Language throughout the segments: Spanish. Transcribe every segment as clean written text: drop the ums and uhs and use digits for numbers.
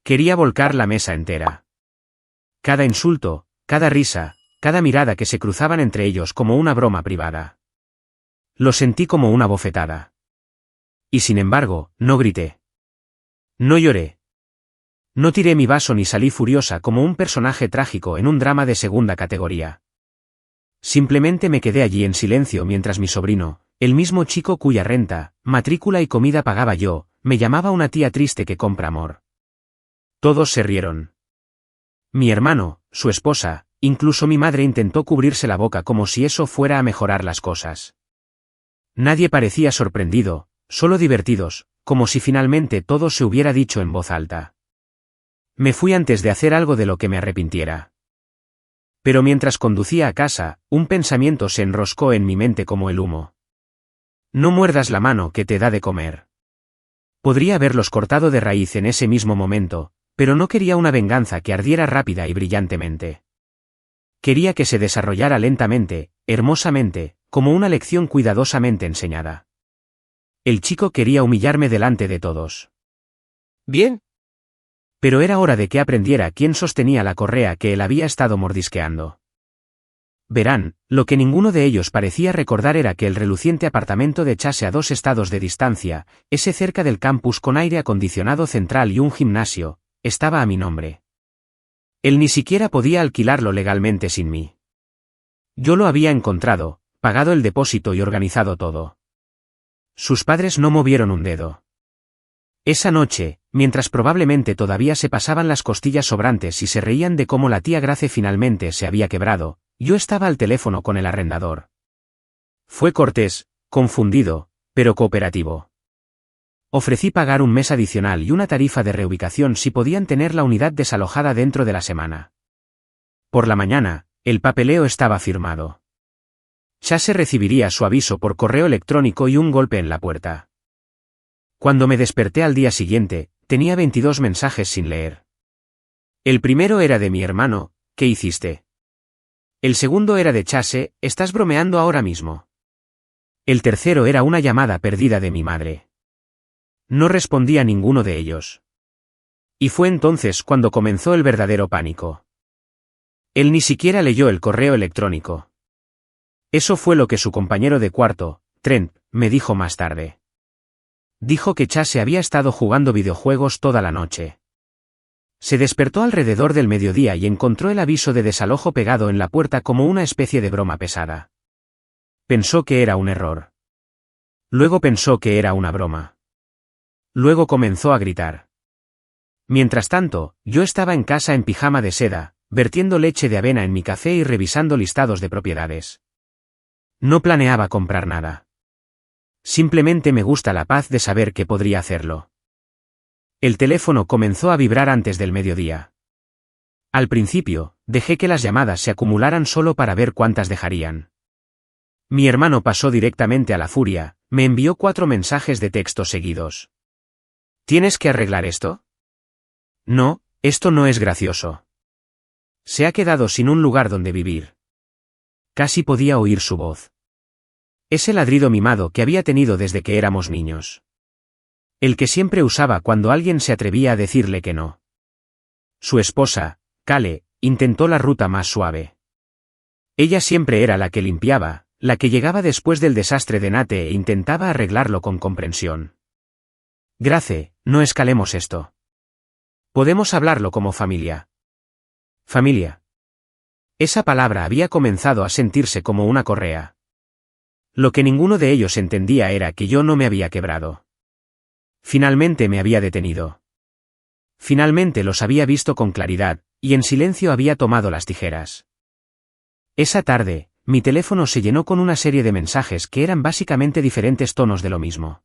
Quería volcar la mesa entera. Cada insulto, cada risa, cada mirada que se cruzaban entre ellos como una broma privada. Lo sentí como una bofetada. Y sin embargo, no grité. No lloré. No tiré mi vaso ni salí furiosa como un personaje trágico en un drama de segunda categoría. Simplemente me quedé allí en silencio mientras mi sobrino, el mismo chico cuya renta, matrícula y comida pagaba yo, me llamaba una tía triste que compra amor. Todos se rieron. Mi hermano, su esposa, incluso mi madre intentó cubrirse la boca como si eso fuera a mejorar las cosas. Nadie parecía sorprendido, solo divertidos, como si finalmente todo se hubiera dicho en voz alta. Me fui antes de hacer algo de lo que me arrepintiera. Pero mientras conducía a casa, un pensamiento se enroscó en mi mente como el humo. No muerdas la mano que te da de comer. Podría haberlos cortado de raíz en ese mismo momento, pero no quería una venganza que ardiera rápida y brillantemente. Quería que se desarrollara lentamente, hermosamente, como una lección cuidadosamente enseñada. El chico quería humillarme delante de todos. Bien. Pero era hora de que aprendiera quién sostenía la correa que él había estado mordisqueando. Verán, lo que ninguno de ellos parecía recordar era que el reluciente apartamento de Chase a 2 estados de distancia, ese cerca del campus con aire acondicionado central y un gimnasio, estaba a mi nombre. Él ni siquiera podía alquilarlo legalmente sin mí. Yo lo había encontrado, pagado el depósito y organizado todo. Sus padres no movieron un dedo. Esa noche, mientras probablemente todavía se pasaban las costillas sobrantes y se reían de cómo la tía Grace finalmente se había quebrado, yo estaba al teléfono con el arrendador. Fue cortés, confundido, pero cooperativo. Ofrecí pagar un mes adicional y una tarifa de reubicación si podían tener la unidad desalojada dentro de la semana. Por la mañana, el papeleo estaba firmado. Chase recibiría su aviso por correo electrónico y un golpe en la puerta. Cuando me desperté al día siguiente, tenía 22 mensajes sin leer. El primero era de mi hermano, ¿qué hiciste? El segundo era de Chase, ¿estás bromeando ahora mismo? El tercero era una llamada perdida de mi madre. No respondí a ninguno de ellos. Y fue entonces cuando comenzó el verdadero pánico. Él ni siquiera leyó el correo electrónico. Eso fue lo que su compañero de cuarto, Trent, me dijo más tarde. Dijo que Chase había estado jugando videojuegos toda la noche. Se despertó alrededor del mediodía y encontró el aviso de desalojo pegado en la puerta como una especie de broma pesada. Pensó que era un error. Luego pensó que era una broma. Luego comenzó a gritar. Mientras tanto, yo estaba en casa en pijama de seda, vertiendo leche de avena en mi café y revisando listados de propiedades. No planeaba comprar nada. Simplemente me gusta la paz de saber que podría hacerlo. El teléfono comenzó a vibrar antes del mediodía. Al principio, dejé que las llamadas se acumularan solo para ver cuántas dejarían. Mi hermano pasó directamente a la furia, me envió 4 mensajes de texto seguidos. ¿Tienes que arreglar esto? No, esto no es gracioso. Se ha quedado sin un lugar donde vivir. Casi podía oír su voz. Ese ladrido mimado que había tenido desde que éramos niños. El que siempre usaba cuando alguien se atrevía a decirle que no. Su esposa, Kale, intentó la ruta más suave. Ella siempre era la que limpiaba, la que llegaba después del desastre de Nate e intentaba arreglarlo con comprensión. Grace, no escalemos esto. Podemos hablarlo como familia. Familia. Esa palabra había comenzado a sentirse como una correa. Lo que ninguno de ellos entendía era que yo no me había quebrado. Finalmente me había detenido. Finalmente los había visto con claridad, y en silencio había tomado las tijeras. Esa tarde, mi teléfono se llenó con una serie de mensajes que eran básicamente diferentes tonos de lo mismo.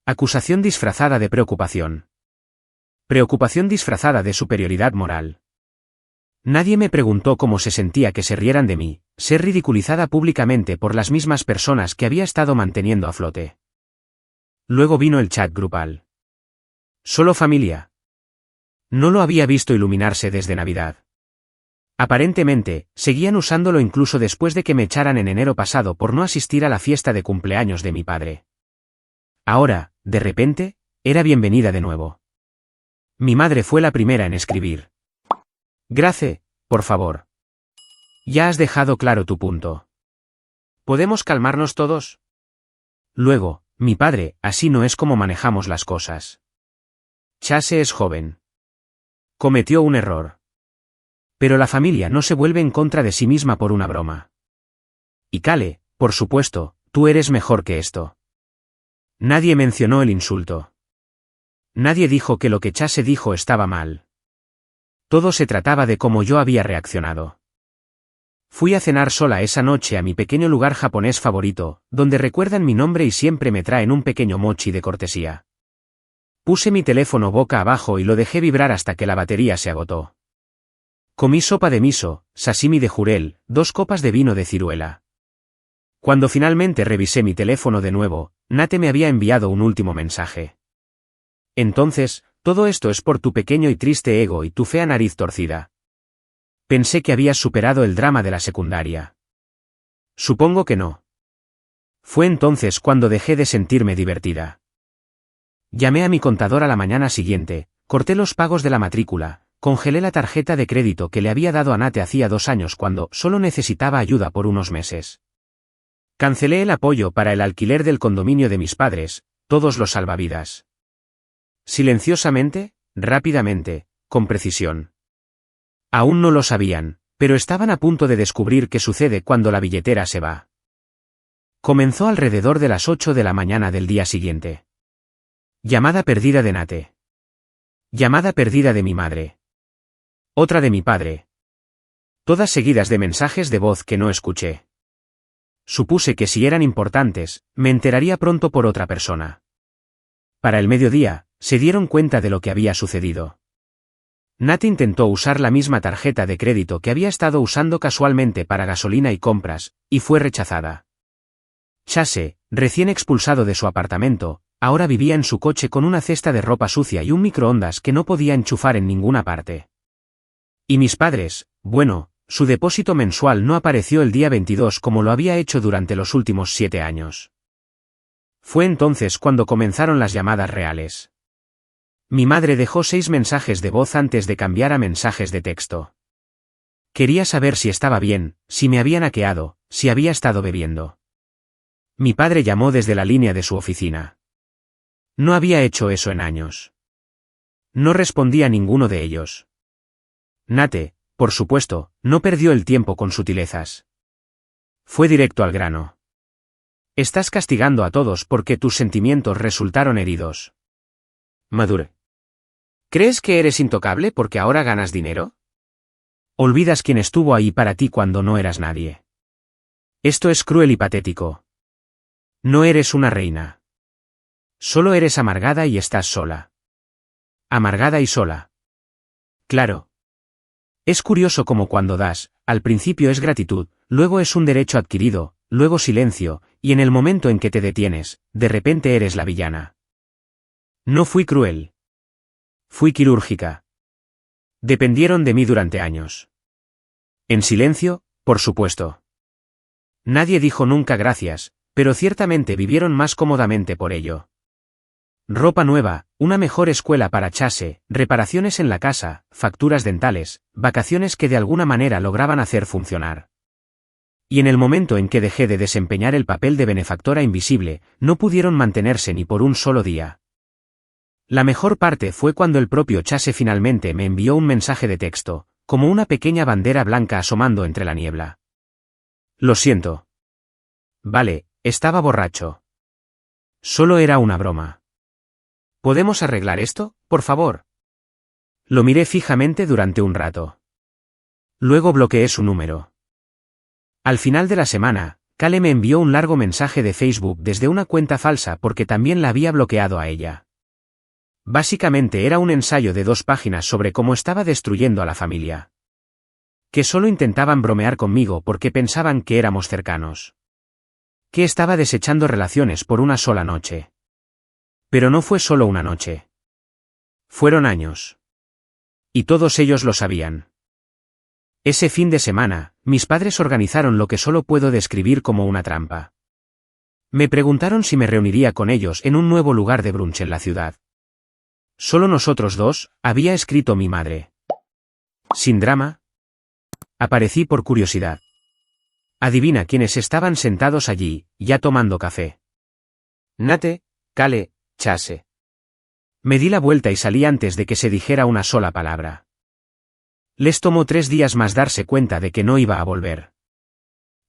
Acusación disfrazada de preocupación. Preocupación disfrazada de superioridad moral. Nadie me preguntó cómo se sentía que se rieran de mí, ser ridiculizada públicamente por las mismas personas que había estado manteniendo a flote. Luego vino el chat grupal. Solo familia. No lo había visto iluminarse desde Navidad. Aparentemente, seguían usándolo incluso después de que me echaran en enero pasado por no asistir a la fiesta de cumpleaños de mi padre. Ahora, de repente, era bienvenida de nuevo. Mi madre fue la primera en escribir. Grace, por favor. Ya has dejado claro tu punto. ¿Podemos calmarnos todos? Luego, mi padre, así no es como manejamos las cosas. Chase es joven. Cometió un error. Pero la familia no se vuelve en contra de sí misma por una broma. Y Cale, por supuesto, tú eres mejor que esto. Nadie mencionó el insulto. Nadie dijo que lo que Chase dijo estaba mal. Todo se trataba de cómo yo había reaccionado. Fui a cenar sola esa noche a mi pequeño lugar japonés favorito, donde recuerdan mi nombre y siempre me traen un pequeño mochi de cortesía. Puse mi teléfono boca abajo y lo dejé vibrar hasta que la batería se agotó. Comí sopa de miso, sashimi de jurel, 2 copas de vino de ciruela. Cuando finalmente revisé mi teléfono de nuevo, Nate me había enviado un último mensaje. Entonces, todo esto es por tu pequeño y triste ego y tu fea nariz torcida. Pensé que habías superado el drama de la secundaria. Supongo que no. Fue entonces cuando dejé de sentirme divertida. Llamé a mi contador a la mañana siguiente, corté los pagos de la matrícula, congelé la tarjeta de crédito que le había dado a Nate hacía 2 años cuando solo necesitaba ayuda por unos meses. Cancelé el apoyo para el alquiler del condominio de mis padres, todos los salvavidas. Silenciosamente, rápidamente, con precisión. Aún no lo sabían, pero estaban a punto de descubrir qué sucede cuando la billetera se va. Comenzó alrededor de las 8 de la mañana del día siguiente. Llamada perdida de Nate. Llamada perdida de mi madre. Otra de mi padre. Todas seguidas de mensajes de voz que no escuché. Supuse que si eran importantes, me enteraría pronto por otra persona. Para el mediodía, se dieron cuenta de lo que había sucedido. Nate intentó usar la misma tarjeta de crédito que había estado usando casualmente para gasolina y compras, y fue rechazada. Chase, recién expulsado de su apartamento, ahora vivía en su coche con una cesta de ropa sucia y un microondas que no podía enchufar en ninguna parte. Y mis padres, bueno, su depósito mensual no apareció el día 22 como lo había hecho durante los últimos 7 años. Fue entonces cuando comenzaron las llamadas reales. Mi madre dejó 6 mensajes de voz antes de cambiar a mensajes de texto. Quería saber si estaba bien, si me habían hackeado, si había estado bebiendo. Mi padre llamó desde la línea de su oficina. No había hecho eso en años. No respondía a ninguno de ellos. Nate, por supuesto, no perdió el tiempo con sutilezas. Fue directo al grano. Estás castigando a todos porque tus sentimientos resultaron heridos. Madure. ¿Crees que eres intocable porque ahora ganas dinero? Olvidas quién estuvo ahí para ti cuando no eras nadie. Esto es cruel y patético. No eres una reina. Solo eres amargada y estás sola. Amargada y sola. Claro. Es curioso como cuando das, al principio es gratitud, luego es un derecho adquirido, luego silencio, y en el momento en que te detienes, de repente eres la villana. No fui cruel. Fui quirúrgica. Dependieron de mí durante años. En silencio, por supuesto. Nadie dijo nunca gracias, pero ciertamente vivieron más cómodamente por ello. Ropa nueva, una mejor escuela para Chase, reparaciones en la casa, facturas dentales, vacaciones que de alguna manera lograban hacer funcionar. Y en el momento en que dejé de desempeñar el papel de benefactora invisible, no pudieron mantenerse ni por un solo día. La mejor parte fue cuando el propio Chase finalmente me envió un mensaje de texto, como una pequeña bandera blanca asomando entre la niebla. Lo siento. Vale, estaba borracho. Solo era una broma. ¿Podemos arreglar esto, por favor? Lo miré fijamente durante un rato. Luego bloqueé su número. Al final de la semana, Cale me envió un largo mensaje de Facebook desde una cuenta falsa porque también la había bloqueado a ella. Básicamente era un ensayo de 2 páginas sobre cómo estaba destruyendo a la familia. Que solo intentaban bromear conmigo porque pensaban que éramos cercanos. Que estaba desechando relaciones por una sola noche. Pero no fue solo una noche. Fueron años. Y todos ellos lo sabían. Ese fin de semana, mis padres organizaron lo que solo puedo describir como una trampa. Me preguntaron si me reuniría con ellos en un nuevo lugar de brunch en la ciudad. Solo nosotros dos, había escrito mi madre. Sin drama. Aparecí por curiosidad. Adivina quiénes estaban sentados allí, ya tomando café. Nate, Cale, Chase. Me di la vuelta y salí antes de que se dijera una sola palabra. Les tomó 3 días más darse cuenta de que no iba a volver.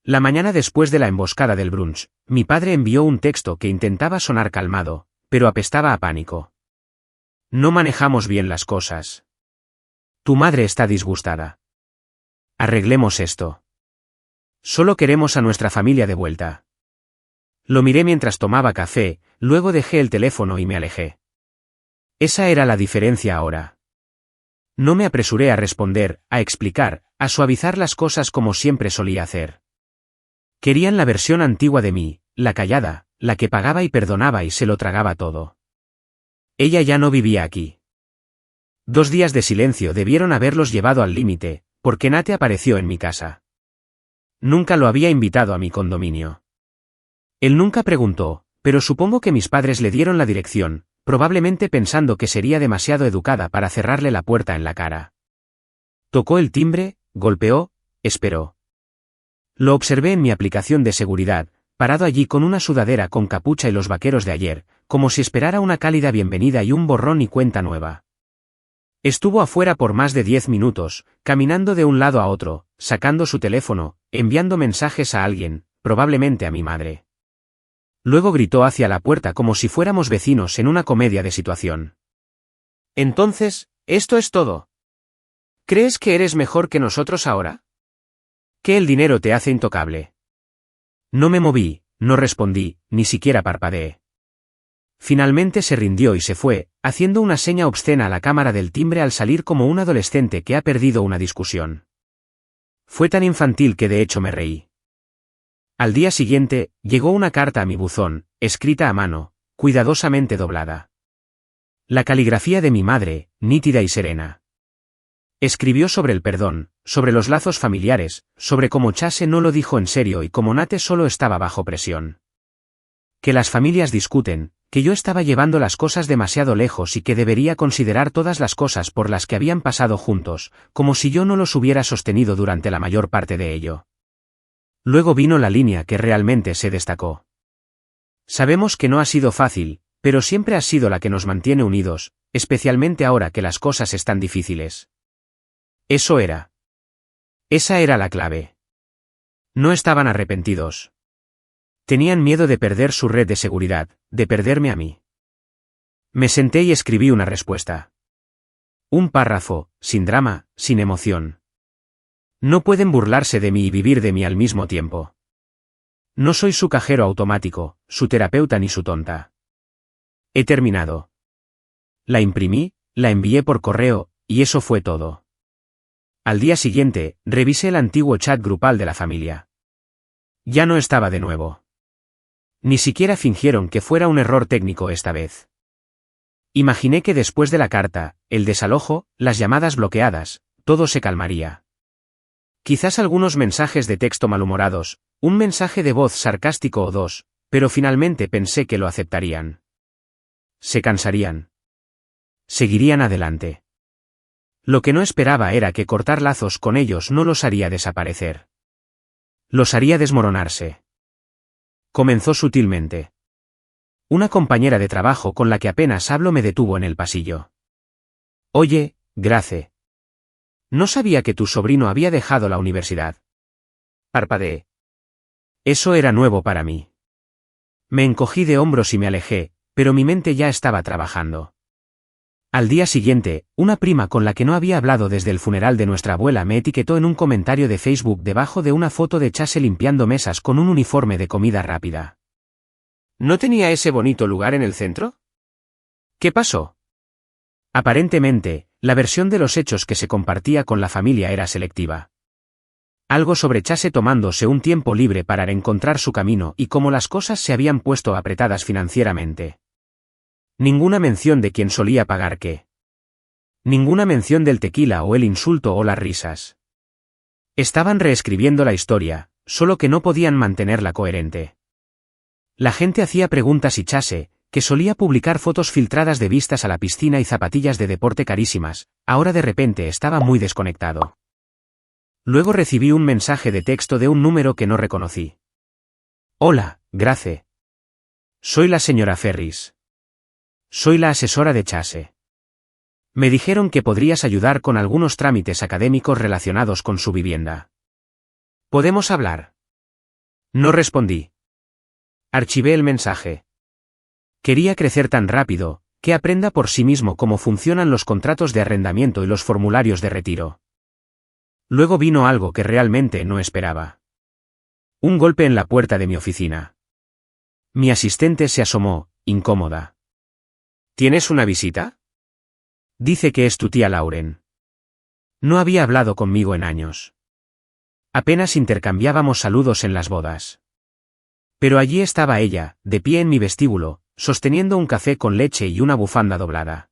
La mañana después de la emboscada del brunch, mi padre envió un texto que intentaba sonar calmado, pero apestaba a pánico. No manejamos bien las cosas. Tu madre está disgustada. Arreglemos esto. Solo queremos a nuestra familia de vuelta. Lo miré mientras tomaba café, luego dejé el teléfono y me alejé. Esa era la diferencia ahora. No me apresuré a responder, a explicar, a suavizar las cosas como siempre solía hacer. Querían la versión antigua de mí, la callada, la que pagaba y perdonaba y se lo tragaba todo. Ella ya no vivía aquí. 2 días de silencio debieron haberlos llevado al límite, porque Nate apareció en mi casa. Nunca lo había invitado a mi condominio. Él nunca preguntó, pero supongo que mis padres le dieron la dirección, probablemente pensando que sería demasiado educada para cerrarle la puerta en la cara. Tocó el timbre, golpeó, esperó. Lo observé en mi aplicación de seguridad, parado allí con una sudadera con capucha y los vaqueros de ayer, como si esperara una cálida bienvenida y un borrón y cuenta nueva. Estuvo afuera por más de 10 minutos, caminando de un lado a otro, sacando su teléfono, enviando mensajes a alguien, probablemente a mi madre. Luego gritó hacia la puerta como si fuéramos vecinos en una comedia de situación. Entonces, ¿esto es todo? ¿Crees que eres mejor que nosotros ahora? ¿Que el dinero te hace intocable? No me moví, no respondí, ni siquiera parpadeé. Finalmente se rindió y se fue, haciendo una seña obscena a la cámara del timbre al salir como un adolescente que ha perdido una discusión. Fue tan infantil que de hecho me reí. Al día siguiente, llegó una carta a mi buzón, escrita a mano, cuidadosamente doblada. La caligrafía de mi madre, nítida y serena. Escribió sobre el perdón, sobre los lazos familiares, sobre cómo Chase no lo dijo en serio y cómo Nate solo estaba bajo presión. Que las familias discuten, que yo estaba llevando las cosas demasiado lejos y que debería considerar todas las cosas por las que habían pasado juntos, como si yo no los hubiera sostenido durante la mayor parte de ello. Luego vino la línea que realmente se destacó. Sabemos que no ha sido fácil, pero siempre ha sido la que nos mantiene unidos, especialmente ahora que las cosas están difíciles. Eso era. Esa era la clave. No estaban arrepentidos. Tenían miedo de perder su red de seguridad, de perderme a mí. Me senté y escribí una respuesta. Un párrafo, sin drama, sin emoción. No pueden burlarse de mí y vivir de mí al mismo tiempo. No soy su cajero automático, su terapeuta ni su tonta. He terminado. La imprimí, la envié por correo, y eso fue todo. Al día siguiente, revisé el antiguo chat grupal de la familia. Ya no estaba de nuevo. Ni siquiera fingieron que fuera un error técnico esta vez. Imaginé que después de la carta, el desalojo, las llamadas bloqueadas, todo se calmaría. Quizás algunos mensajes de texto malhumorados, un mensaje de voz sarcástico o 2, pero finalmente pensé que lo aceptarían. Se cansarían. Seguirían adelante. Lo que no esperaba era que cortar lazos con ellos no los haría desaparecer. Los haría desmoronarse. Comenzó sutilmente. Una compañera de trabajo con la que apenas hablo me detuvo en el pasillo. Oye, Grace. No sabía que tu sobrino había dejado la universidad. Parpadeé. Eso era nuevo para mí. Me encogí de hombros y me alejé, pero mi mente ya estaba trabajando. Al día siguiente, una prima con la que no había hablado desde el funeral de nuestra abuela me etiquetó en un comentario de Facebook debajo de una foto de Chase limpiando mesas con un uniforme de comida rápida. ¿No tenía ese bonito lugar en el centro? ¿Qué pasó? Aparentemente, la versión de los hechos que se compartía con la familia era selectiva. Algo sobre Chase tomándose un tiempo libre para reencontrar su camino y cómo las cosas se habían puesto apretadas financieramente. Ninguna mención de quién solía pagar qué. Ninguna mención del tequila o el insulto o las risas. Estaban reescribiendo la historia, solo que no podían mantenerla coherente. La gente hacía preguntas y Chase, que solía publicar fotos filtradas de vistas a la piscina y zapatillas de deporte carísimas, ahora de repente estaba muy desconectado. Luego recibí un mensaje de texto de un número que no reconocí. Hola, Grace. Soy la señora Ferris. Soy la asesora de Chase. Me dijeron que podrías ayudar con algunos trámites académicos relacionados con su vivienda. ¿Podemos hablar? No respondí. Archivé el mensaje. Quería crecer tan rápido, que aprenda por sí mismo cómo funcionan los contratos de arrendamiento y los formularios de retiro. Luego vino algo que realmente no esperaba. Un golpe en la puerta de mi oficina. Mi asistente se asomó, incómoda. ¿Tienes una visita? Dice que es tu tía Lauren. No había hablado conmigo en años. Apenas intercambiábamos saludos en las bodas. Pero allí estaba ella, de pie en mi vestíbulo, sosteniendo un café con leche y una bufanda doblada.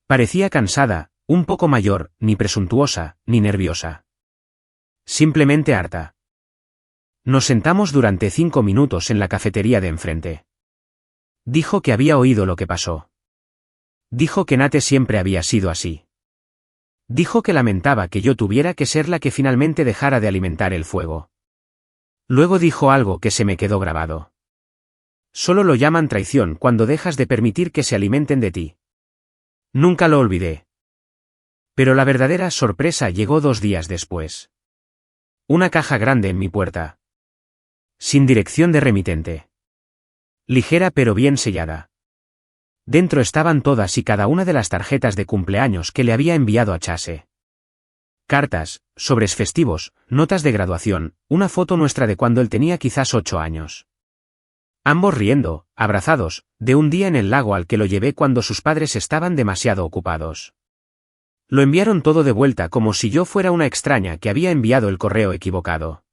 Parecía cansada, un poco mayor, ni presuntuosa, ni nerviosa. Simplemente harta. Nos sentamos durante 5 minutos en la cafetería de enfrente. Dijo que había oído lo que pasó. Dijo que Nate siempre había sido así. Dijo que lamentaba que yo tuviera que ser la que finalmente dejara de alimentar el fuego. Luego dijo algo que se me quedó grabado. Solo lo llaman traición cuando dejas de permitir que se alimenten de ti. Nunca lo olvidé. Pero la verdadera sorpresa llegó 2 días después. Una caja grande en mi puerta. Sin dirección de remitente. Ligera pero bien sellada. Dentro estaban todas y cada una de las tarjetas de cumpleaños que le había enviado a Chase. Cartas, sobres festivos, notas de graduación, una foto nuestra de cuando él tenía quizás 8 años. Ambos riendo, abrazados, de un día en el lago al que lo llevé cuando sus padres estaban demasiado ocupados. Lo enviaron todo de vuelta como si yo fuera una extraña que había enviado el correo equivocado.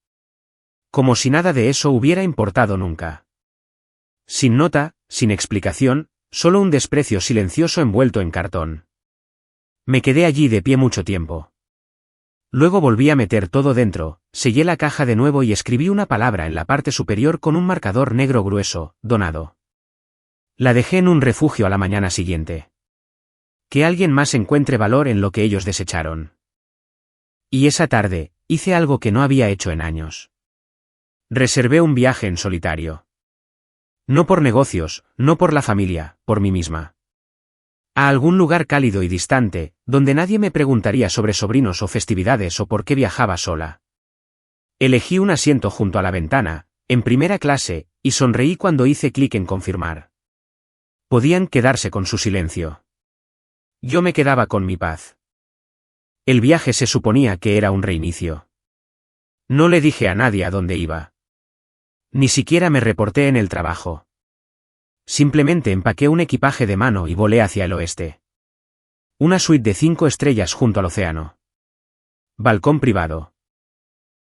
Como si nada de eso hubiera importado nunca. Sin nota, sin explicación, solo un desprecio silencioso envuelto en cartón. Me quedé allí de pie mucho tiempo. Luego volví a meter todo dentro, sellé la caja de nuevo y escribí una palabra en la parte superior con un marcador negro grueso, donado. La dejé en un refugio a la mañana siguiente. Que alguien más encuentre valor en lo que ellos desecharon. Y esa tarde, hice algo que no había hecho en años. Reservé un viaje en solitario. No por negocios, no por la familia, por mí misma. A algún lugar cálido y distante, donde nadie me preguntaría sobre sobrinos o festividades o por qué viajaba sola. Elegí un asiento junto a la ventana, en primera clase, y sonreí cuando hice clic en confirmar. Podían quedarse con su silencio. Yo me quedaba con mi paz. El viaje se suponía que era un reinicio. No le dije a nadie a dónde iba. Ni siquiera me reporté en el trabajo. Simplemente empaqué un equipaje de mano y volé hacia el oeste. Una suite de 5 estrellas junto al océano. Balcón privado.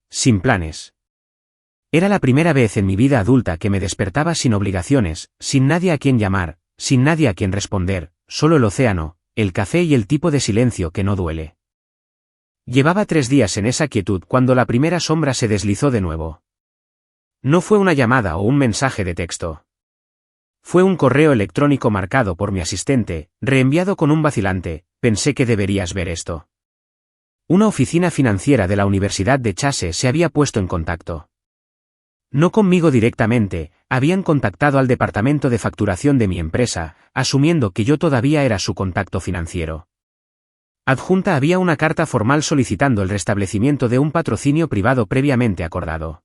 Sin planes. Era la primera vez en mi vida adulta que me despertaba sin obligaciones, sin nadie a quien llamar, sin nadie a quien responder, solo el océano, el café y el tipo de silencio que no duele. Llevaba 3 días en esa quietud cuando la primera sombra se deslizó de nuevo. No fue una llamada o un mensaje de texto. Fue un correo electrónico marcado por mi asistente, reenviado con un vacilante: pensé que deberías ver esto. Una oficina financiera de la Universidad de Chase se había puesto en contacto. No conmigo directamente, habían contactado al departamento de facturación de mi empresa, asumiendo que yo todavía era su contacto financiero. Adjunta había una carta formal solicitando el restablecimiento de un patrocinio privado previamente acordado.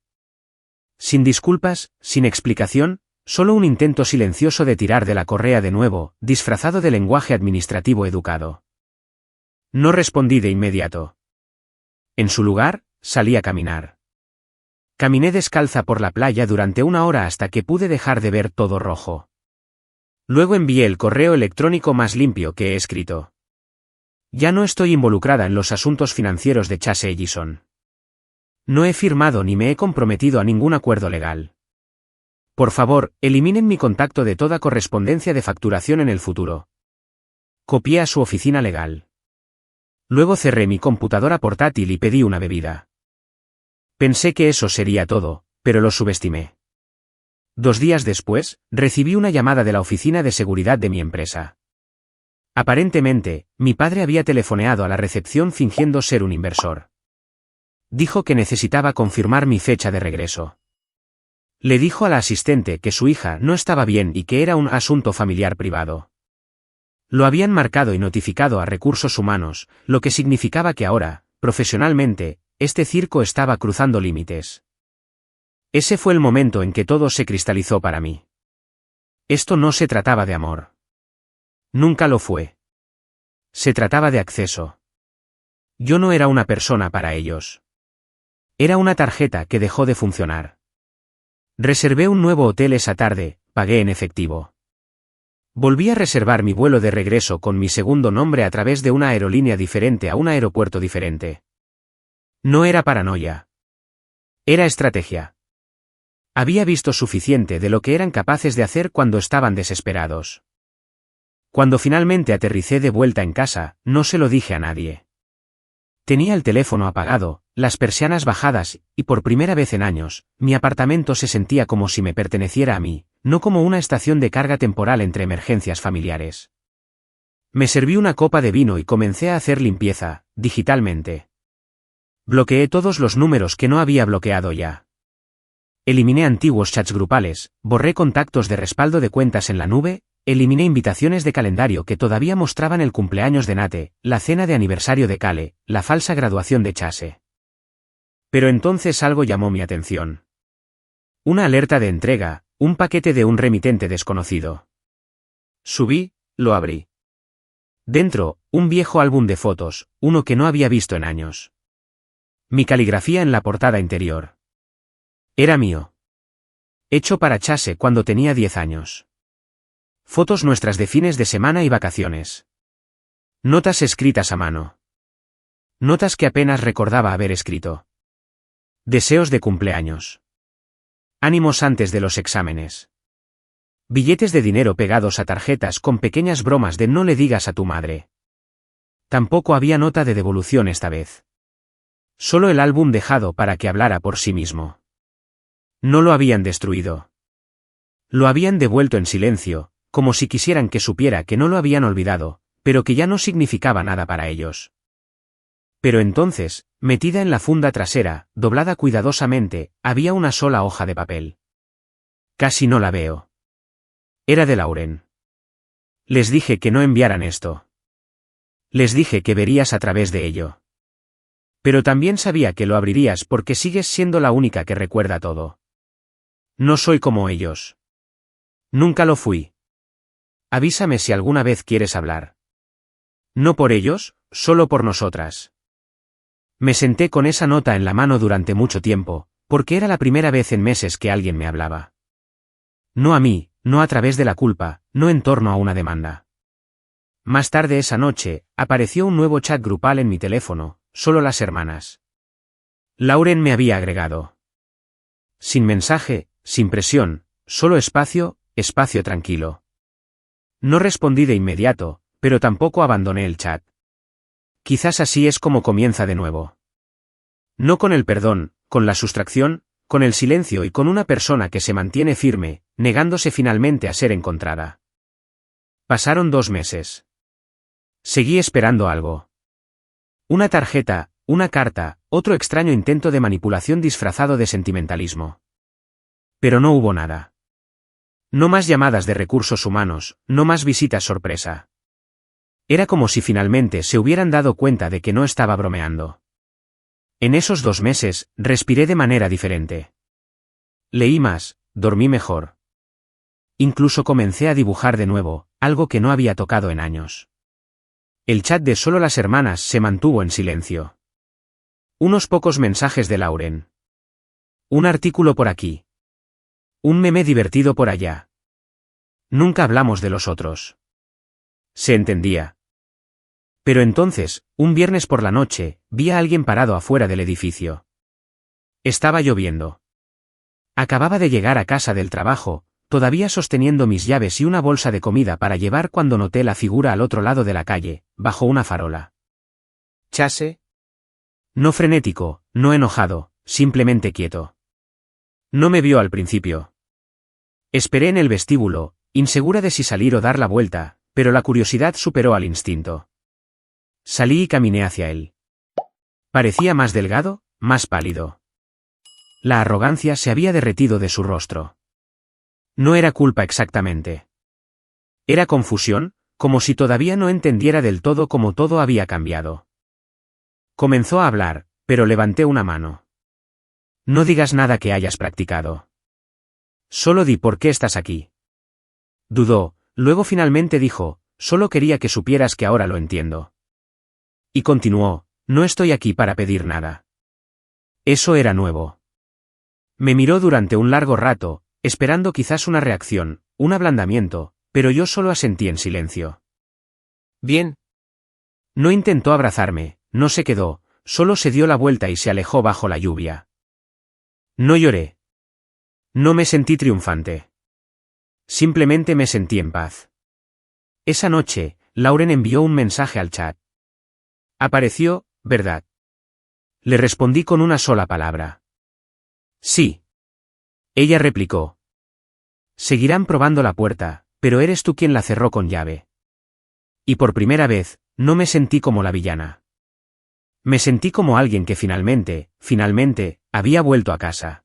Sin disculpas, sin explicación, solo un intento silencioso de tirar de la correa de nuevo, disfrazado de lenguaje administrativo educado. No respondí de inmediato. En su lugar, salí a caminar. Caminé descalza por la playa durante 1 hora hasta que pude dejar de ver todo rojo. Luego envié el correo electrónico más limpio que he escrito. Ya no estoy involucrada en los asuntos financieros de Chase Ellison. No he firmado ni me he comprometido a ningún acuerdo legal. Por favor, eliminen mi contacto de toda correspondencia de facturación en el futuro. Copié a su oficina legal. Luego cerré mi computadora portátil y pedí una bebida. Pensé que eso sería todo, pero lo subestimé. 2 días después, recibí una llamada de la oficina de seguridad de mi empresa. Aparentemente, mi padre había telefoneado a la recepción fingiendo ser un inversor. Dijo que necesitaba confirmar mi fecha de regreso. Le dijo a la asistente que su hija no estaba bien y que era un asunto familiar privado. Lo habían marcado y notificado a Recursos Humanos, lo que significaba que ahora, profesionalmente, este circo estaba cruzando límites. Ese fue el momento en que todo se cristalizó para mí. Esto no se trataba de amor. Nunca lo fue. Se trataba de acceso. Yo no era una persona para ellos. Era una tarjeta que dejó de funcionar. Reservé un nuevo hotel esa tarde, pagué en efectivo. Volví a reservar mi vuelo de regreso con mi segundo nombre a través de una aerolínea diferente a un aeropuerto diferente. No era paranoia. Era estrategia. Había visto suficiente de lo que eran capaces de hacer cuando estaban desesperados. Cuando finalmente aterricé de vuelta en casa, no se lo dije a nadie. Tenía el teléfono apagado, las persianas bajadas, y por primera vez en años, mi apartamento se sentía como si me perteneciera a mí, no como una estación de carga temporal entre emergencias familiares. Me serví una copa de vino y comencé a hacer limpieza, digitalmente. Bloqueé todos los números que no había bloqueado ya. Eliminé antiguos chats grupales, borré contactos de respaldo de cuentas en la nube, eliminé invitaciones de calendario que todavía mostraban el cumpleaños de Nate, la cena de aniversario de Cale, la falsa graduación de Chase. Pero entonces algo llamó mi atención. Una alerta de entrega, un paquete de un remitente desconocido. Subí, lo abrí. Dentro, un viejo álbum de fotos, uno que no había visto en años. Mi caligrafía en la portada interior. Era mío. Hecho para Chase cuando tenía 10 años. Fotos nuestras de fines de semana y vacaciones. Notas escritas a mano. Notas que apenas recordaba haber escrito. Deseos de cumpleaños. Ánimos antes de los exámenes. Billetes de dinero pegados a tarjetas con pequeñas bromas de no le digas a tu madre. Tampoco había nota de devolución esta vez. Solo el álbum dejado para que hablara por sí mismo. No lo habían destruido. Lo habían devuelto en silencio, como si quisieran que supiera que no lo habían olvidado, pero que ya no significaba nada para ellos. Pero entonces, metida en la funda trasera, doblada cuidadosamente, había una sola hoja de papel. Casi no la veo. Era de Lauren. Les dije que no enviaran esto. Les dije que verías a través de ello. Pero también sabía que lo abrirías porque sigues siendo la única que recuerda todo. No soy como ellos. Nunca lo fui. Avísame si alguna vez quieres hablar. No por ellos, solo por nosotras. Me senté con esa nota en la mano durante mucho tiempo, porque era la primera vez en meses que alguien me hablaba. No a mí, no a través de la culpa, no en torno a una demanda. Más tarde esa noche, apareció un nuevo chat grupal en mi teléfono, solo las hermanas. Lauren me había agregado. Sin mensaje, sin presión, solo espacio, espacio tranquilo. No respondí de inmediato, pero tampoco abandoné el chat. Quizás así es como comienza de nuevo. No con el perdón, con la sustracción, con el silencio y con una persona que se mantiene firme, negándose finalmente a ser encontrada. Pasaron 2 meses. Seguí esperando algo. Una tarjeta, una carta, otro extraño intento de manipulación disfrazado de sentimentalismo. Pero no hubo nada. No más llamadas de Recursos Humanos, no más visitas sorpresa. Era como si finalmente se hubieran dado cuenta de que no estaba bromeando. En esos 2 meses, respiré de manera diferente. Leí más, dormí mejor. Incluso comencé a dibujar de nuevo, algo que no había tocado en años. El chat de solo las hermanas se mantuvo en silencio. Unos pocos mensajes de Lauren. Un artículo por aquí. Un meme divertido por allá. Nunca hablamos de los otros. Se entendía. Pero entonces, un viernes por la noche, vi a alguien parado afuera del edificio. Estaba lloviendo. Acababa de llegar a casa del trabajo, todavía sosteniendo mis llaves y una bolsa de comida para llevar cuando noté la figura al otro lado de la calle, bajo una farola. ¿Chase? No frenético, no enojado, simplemente quieto. No me vio al principio. Esperé en el vestíbulo, insegura de si salir o dar la vuelta, pero la curiosidad superó al instinto. Salí y caminé hacia él. Parecía más delgado, más pálido. La arrogancia se había derretido de su rostro. No era culpa exactamente. Era confusión, como si todavía no entendiera del todo cómo todo había cambiado. Comenzó a hablar, pero levanté una mano. No digas nada que hayas practicado. Solo di por qué estás aquí. Dudó, luego finalmente dijo, solo quería que supieras que ahora lo entiendo. Y continuó, no estoy aquí para pedir nada. Eso era nuevo. Me miró durante un largo rato, esperando quizás una reacción, un ablandamiento, pero yo solo asentí en silencio. Bien. No intentó abrazarme, no se quedó, solo se dio la vuelta y se alejó bajo la lluvia. No lloré. No me sentí triunfante. Simplemente me sentí en paz. Esa noche, Lauren envió un mensaje al chat. Apareció, ¿verdad? Le respondí con una sola palabra. Sí. Ella replicó. Seguirán probando la puerta, pero eres tú quien la cerró con llave. Y por primera vez, no me sentí como la villana. Me sentí como alguien que finalmente, había vuelto a casa.